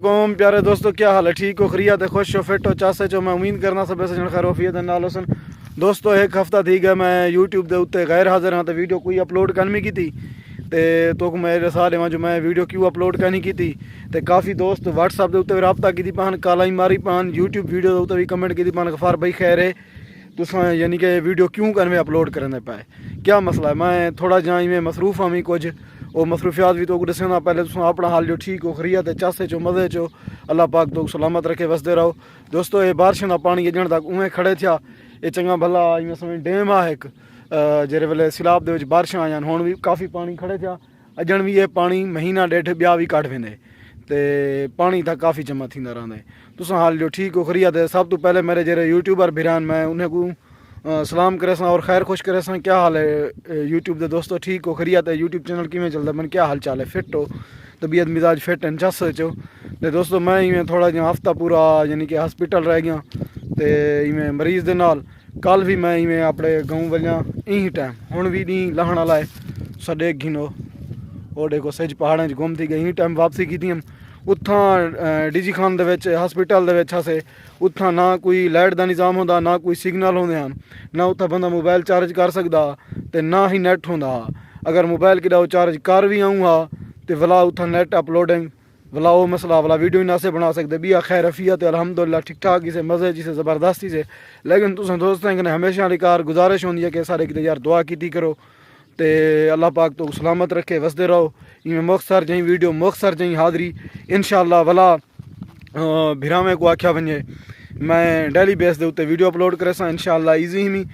कौम प्यारे दोस्तों, क्या हाल है? ठीक हो, खरियत है, खुश हो, फिट हो, चासे चो? मैं उम्मीद करना सब ऐसे खैर वफियत नाल सन। दोस्तों एक हफ्ता थी गया मैं यूट्यूब के उत्ते गैर हाजिर हाँ, तो वीडियो कोई अपलोड करनी की थी तो मेरे साल जो मैं वीडियो क्यों अपलोड करनी की थी। तो काफ़ी दोस्त व्हाट्सअप के उत्ते रबता की पान, कालाई मारी पान, यूट्यूब वीडियो के उत्ते भी कमेंट की पान गफार भाई खैर है तुसा यानी कि वीडियो क्यों करने अपलोड करने पाए, क्या मसला है? मैं थोड़ा जहाँ में मसरूफ़ हाँ कुछ और मसरूफियात भी तो दसा। पहले तुम अपना हाल जो ठीक हो, खरीत है, चासे चो, मज़े चो, अल्लाह पाक तो सलामत रखे, वसदे रहो। दोस्तों ये बारिश का पानी अजण तक उवें खड़े थे, ये चंगा भला इवें समय डैम है एक जेरे वेले सिलाब दे बारिश आया हुण भी काफ़ी पानी खड़े थे। अजण भी ये पानी महीना डेढ़ ब्या भी कट वेंदे ते पानी तक काफ़ी जमा थींदा रहंदे। तुसां हाल जो ठीक हो, खरीत है। सब तो पहले मेरे जेरे यूट्यूबर भिरान मैं उन्हें को सलाम करे और खैर खुश करे। क्या हाल है यूट्यूब के दोस्तों? ठीक हो, खरीत है? यूट्यूब चैनल किमें चलता मन? क्या हाल चाल है? फिट हो, तबीयत मिजाज फिट है, चस चो? तो दोस्तों मैं इवें थोड़ा जहा हफ्ता पूरा यानी कि हॉस्पिटल रह गया तो इवें मरीज़ के नाल। कल भी मैं इवें अपने गाँव वलिया यही टाइम हुण भी नी लहण वाला है, साढ़े घिनो ओडे को सज पहाड़ों गुम थी गई। यही टाइम वापसी की थी हम उत्था डीजी खान दे हॉस्पिटल दे उत्था ना कोई लाइट का निज़ाम होंदा, ना कोई सिग्नल होंदे हैं, ना उत्था बंदा मोबाइल चार्ज कर सकदा ते ना ही नैट होंदा। अगर मोबाइल कि चार्ज कर भी आऊँ हाँ तो भला उत्था नैट अपलोडिंग भला वो मसला भला वीडियो ही ना से बना सकते। भी खैर रफियत अलहमदुलिल्लाह ठीक ठाक से मज़े जिसे ज़बरदस्ती से। लेकिन तुम दोस्तों कने हमेशा कार गुजारिश होंदी है कि सारे कि यार दुआ की करो तो अल्लाह पाक तो सलामत रखे, वसदे रहो। इवें मुख्तसर जहीं वीडियो मुख्तसर जहीं हाज़री इंशाअल्लाह भला भिरावे को आख्या वने मैं डेली बेस के उत्ते वीडियो अपलोड करे इंशाअल्लाह ईजी ही मी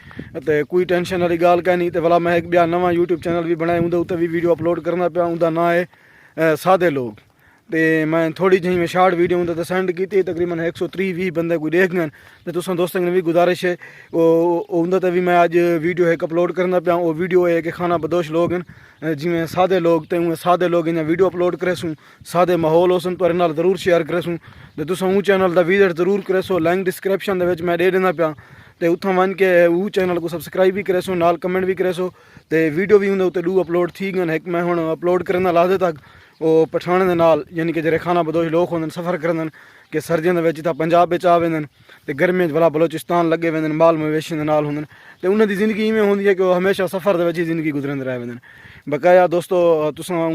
तो कोई टेंशन वाली गाल का नहीं। तो भला मैं एक ब्या नवा यूट्यूब चैनल भी बनाया उनके उत्ते भी वीडियो अपलोड करना पाया। उनका ना है सादे लोग तो मैं थोड़ी जी में शार्ट वीडियो उनते सेंड की तकरीबन 130-120 बंदे कोई देख गए। तो तुम दोस्तों ने भी गुजारिश है उनते भी मैं अज वीडियो एक अपलोड करना पाया। वो वीडियो है कि खाना बदोश लोग हैं जिमें सादे लोग तो उमें सादे लोग इन वीडियो अपलोड करेसूँ, सादे माहौल होसन तो नाल जरूर शेयर करेसूँ। तो तुम चैनल का विजिट जरूर करेसो, लिंक डिस्क्रिप्शन मैं दे देना पाया। तो उत्थों वन के वो चैनल को सबसक्राइब भी करेसो, नाल कमेंट भी करेसो। तो वीडियो भी उन्हें उत्ते 2 अपलोड थी गए। एक मैं हुण अपलोड करना लादे तक वो पठाने के नाल यानी कि जेरे खाना बदोश लोग होंगे सफ़र करन कि सर्दियों के पंजाब आ वेंदन तो गर्मियों भला बलोचिस्तान लगे वेंदन माल मवेशियों के नाल होंगे। तो उन्होंने ज़िंदगी इवें होंदी है कि वो हमेशा सफ़र ही ज़िंदगी गुजरते रह वेंदन। बकाया दोस्तों तुसां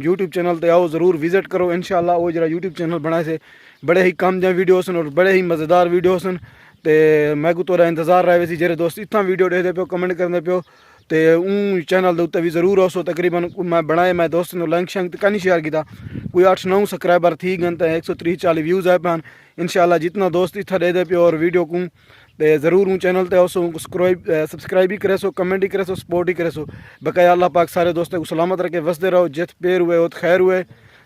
यूट्यूब चैनल पर आओ, ज़रूर विजिट करो इंशाअल्लाह। वो जरा यूट्यूब चैनल बनाए से बड़े ही कम जहाँ वीडियो सन और बड़े ही मज़ेदार वीडियो सन। तो मैं को तोरा इंतज़ार रहे वैसे जेरे दोस्त इतना वीडियो देखते पे कमेंट करते पे तो चैनल के उत्ते भी जरूर आओ। तकरीबन मैं बनाए मैं दोस्त ने लिंक शंक तो नहीं शेयर किया, कोई 8-9 सबसक्राइबर थी गए तो 130-140 व्यूज़ आए पान इंशाअल्लाह। जितना दोस्त इतना दे दे पे और वीडियो को तो ज़रूर चैनल ते आओ, सबसक्राइब भी करे सो, कमेंट ही करे सो, सपोर्ट ही करे सो। बकाया अल्लाह पाक सारे दोस्तों को सलामत रखे, वसदे रहो। जित पेर हुए उत खैर हुए,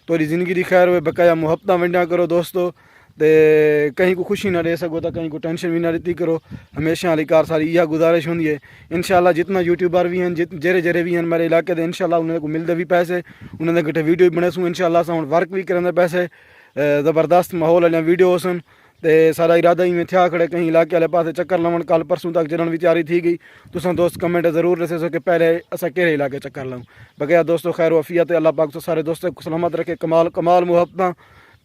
तोरी ज़िंदगी की खैर हुए। बकाया मुहब्बत वंडिया करो दोस्तों, तो कहीं को खुशी ना दे सको तो कहीं को टेंशन भी ना दी करो। हमेशा वाली कार सारी यह गुजारिश होंगी है इंशाअल्लाह। जितना यूट्यूबर भी हैं जेरे जेरे भी हैं मेरे इलाके के इंशाअल्लाह उन्हें को मिलते भी पैसे, उन्होंने गठे वीडियो भी बने सूँ इंशाअल्लाह। से वर्क भी करेंगे पैसे, ज़बरदस्त माहौल वाले वीडियो होसन। तो सारा इरादा ही में थिया खड़े कहीं इलाके वाले पास चक्कर लवन कल परसों तक चलन भी तैयारी थी गई। तुम दोस्त कमेंट जरूर दसे सो कि पहले असा केड़े इलाके चक्कर लाऊँ। बगैर दोस्तों खैर वफियत अल्लाह पाक तो सारे दोस्तों को सलामत रखे, कमाल कमाल मुहब्बत।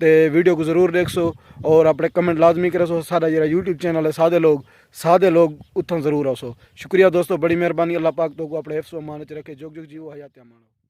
तो वीडियो को ज़रूर देख सो और अपने कमेंट लाजमी करे सो। सारा जरा यूट्यूब चैनल है सादे लोग उत्थों ज़रूर आओ सो। शुक्रिया दोस्तों, बड़ी मेहरबानी। अल्लाह पाक तो को अपने हिफ्ज़ व अमान च रखे, जोग जोग जीवो हयात अमान।